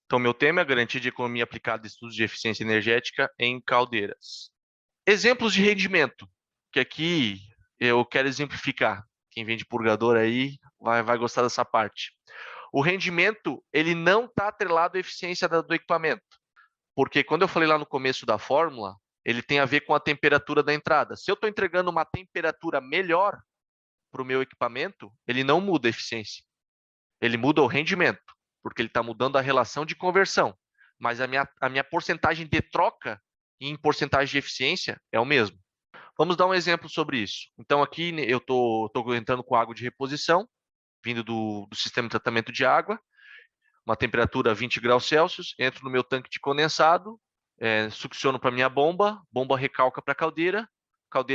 Então, meu tema é a garantia de economia aplicada a estudos de eficiência energética em caldeiras. Exemplos de rendimento, que aqui eu quero exemplificar. Quem vende purgador aí vai gostar dessa parte. O rendimento, ele não está atrelado à eficiência do equipamento, porque quando eu falei lá no começo da fórmula, ele tem a ver com a temperatura da entrada. Se eu estou entregando uma temperatura melhor para o meu equipamento, ele não muda a eficiência. Ele muda o rendimento, porque ele está mudando a relação de conversão. Mas a minha porcentagem de troca em porcentagem de eficiência é o mesmo. Vamos dar um exemplo sobre isso. Então, aqui eu estou entrando com água de reposição, vindo do sistema de tratamento de água, uma temperatura 20 graus Celsius, entro no meu tanque de condensado, succiono para minha bomba, bomba recalca para a caldeira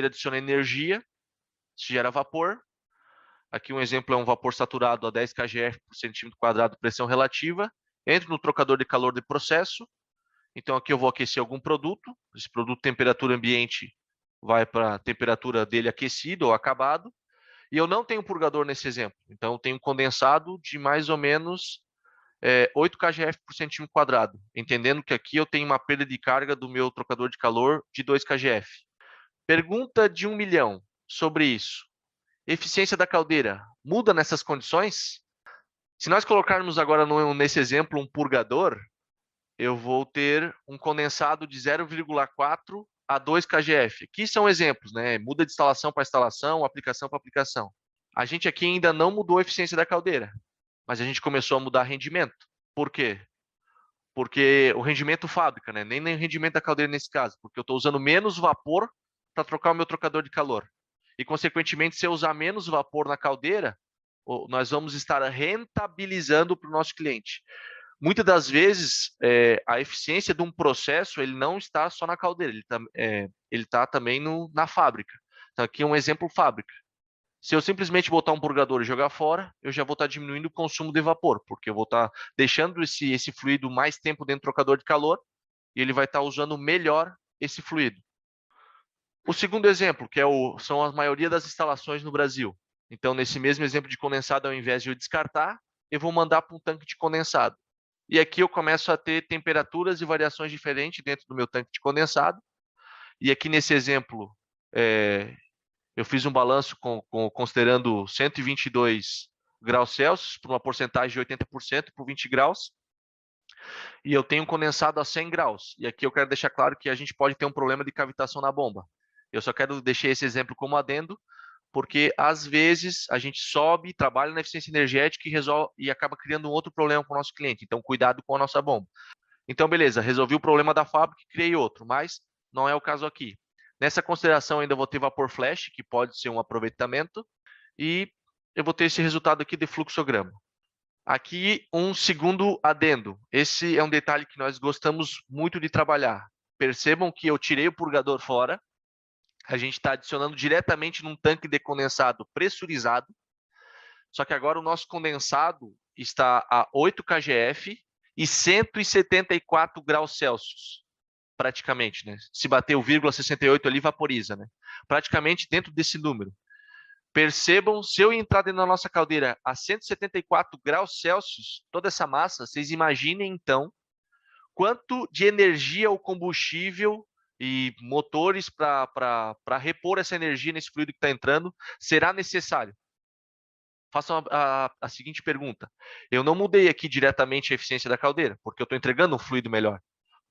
adiciona energia, gera vapor. Aqui um exemplo é um vapor saturado a 10 kgf por centímetro quadrado, pressão relativa. Entro no trocador de calor de processo. Então aqui eu vou aquecer algum produto. Esse produto, temperatura ambiente, vai para a temperatura dele aquecido ou acabado. E eu não tenho purgador nesse exemplo. Então eu tenho um condensado de mais ou menos 8 kgf por centímetro quadrado. Entendendo que aqui eu tenho uma perda de carga do meu trocador de calor de 2 kgf. Pergunta de 1 milhão sobre isso. Eficiência da caldeira muda nessas condições? Se nós colocarmos agora nesse exemplo um purgador, eu vou ter um condensado de 0,4 a 2 kgf. Aqui são exemplos, né? Muda de instalação para instalação, aplicação para aplicação. A gente aqui ainda não mudou a eficiência da caldeira, mas a gente começou a mudar rendimento. Por quê? Porque o rendimento fábrica, né? Nem o rendimento da caldeira nesse caso, porque eu estou usando menos vapor para trocar o meu trocador de calor. E, consequentemente, se eu usar menos vapor na caldeira, nós vamos estar rentabilizando para o nosso cliente. Muitas das vezes, a eficiência de um processo ele não está só na caldeira, ele está também na fábrica. Então, aqui é um exemplo fábrica. Se eu simplesmente botar um purgador e jogar fora, eu já vou estar diminuindo o consumo de vapor, porque eu vou estar deixando esse fluido mais tempo dentro do trocador de calor e ele vai estar usando melhor esse fluido. O segundo exemplo, que são a maioria das instalações no Brasil. Então, nesse mesmo exemplo de condensado, ao invés de eu descartar, eu vou mandar para um tanque de condensado. E aqui eu começo a ter temperaturas e variações diferentes dentro do meu tanque de condensado. E aqui nesse exemplo, eu fiz um balanço considerando 122 graus Celsius por uma porcentagem de 80% por 20 graus. E eu tenho condensado a 100 graus. E aqui eu quero deixar claro que a gente pode ter um problema de cavitação na bomba. Eu só quero deixar esse exemplo como adendo, porque às vezes a gente sobe, trabalha na eficiência energética e acaba criando um outro problema para o nosso cliente. Então, cuidado com a nossa bomba. Então, beleza, resolvi o problema da fábrica e criei outro, mas não é o caso aqui. Nessa consideração, ainda vou ter vapor flash, que pode ser um aproveitamento, e eu vou ter esse resultado aqui de fluxograma. Aqui, um segundo adendo. Esse é um detalhe que nós gostamos muito de trabalhar. Percebam que eu tirei o purgador fora, a gente está adicionando diretamente num tanque de condensado pressurizado, só que agora o nosso condensado está a 8 kgf e 174 graus Celsius, praticamente, né? Se bater o 0,68 ali, vaporiza, né? Praticamente dentro desse número. Percebam, se eu entrar dentro da nossa caldeira a 174 graus Celsius, toda essa massa, vocês imaginem então quanto de energia o combustível e motores para repor essa energia nesse fluido que está entrando será necessário. Façam a seguinte pergunta. Eu não mudei aqui diretamente a eficiência da caldeira, porque eu estou entregando um fluido melhor.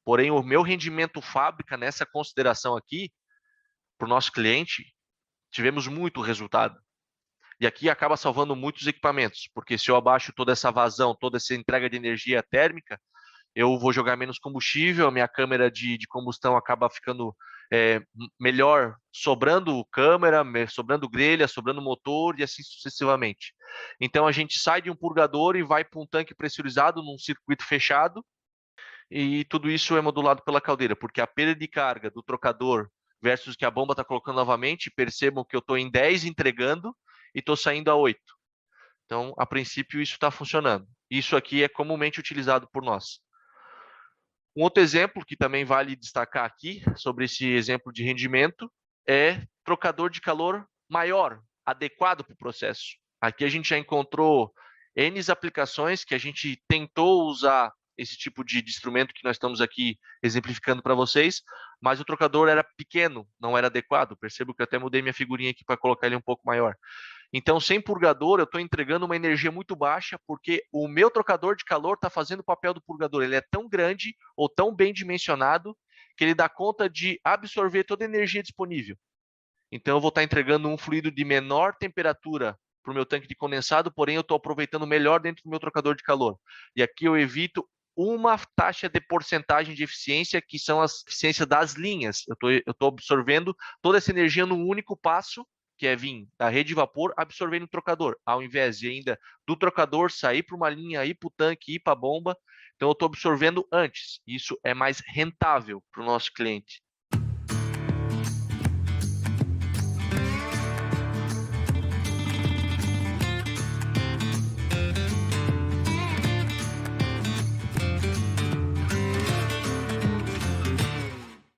Porém, o meu rendimento fábrica, nessa consideração aqui, para o nosso cliente, tivemos muito resultado. E aqui acaba salvando muitos equipamentos, porque se eu abaixo toda essa vazão, toda essa entrega de energia térmica, eu vou jogar menos combustível, a minha câmera de combustão acaba ficando melhor, sobrando câmera, sobrando grelha, sobrando motor e assim sucessivamente. Então a gente sai de um purgador e vai para um tanque pressurizado num circuito fechado, e tudo isso é modulado pela caldeira, porque a perda de carga do trocador versus que a bomba está colocando novamente, percebam que eu estou em 10 entregando e estou saindo a 8. Então, a princípio, isso está funcionando. Isso aqui é comumente utilizado por nós. Um outro exemplo que também vale destacar aqui, sobre esse exemplo de rendimento, é trocador de calor maior, adequado para o processo. Aqui a gente já encontrou N aplicações que a gente tentou usar esse tipo de instrumento que nós estamos aqui exemplificando para vocês, mas o trocador era pequeno, não era adequado. Percebo que eu até mudei minha figurinha aqui para colocar ele um pouco maior. Então, sem purgador, eu estou entregando uma energia muito baixa, porque o meu trocador de calor está fazendo o papel do purgador. Ele é tão grande ou tão bem dimensionado que ele dá conta de absorver toda a energia disponível. Então, eu vou estar entregando um fluido de menor temperatura para o meu tanque de condensado, porém eu estou aproveitando melhor dentro do meu trocador de calor. E aqui eu evito uma taxa de porcentagem de eficiência, que são as eficiências das linhas. Eu estou absorvendo toda essa energia num único passo, que é vir da rede de vapor, absorvendo no trocador, ao invés de ainda do trocador sair para uma linha, ir para o tanque, ir para a bomba. Então, eu estou absorvendo antes. Isso é mais rentável para o nosso cliente.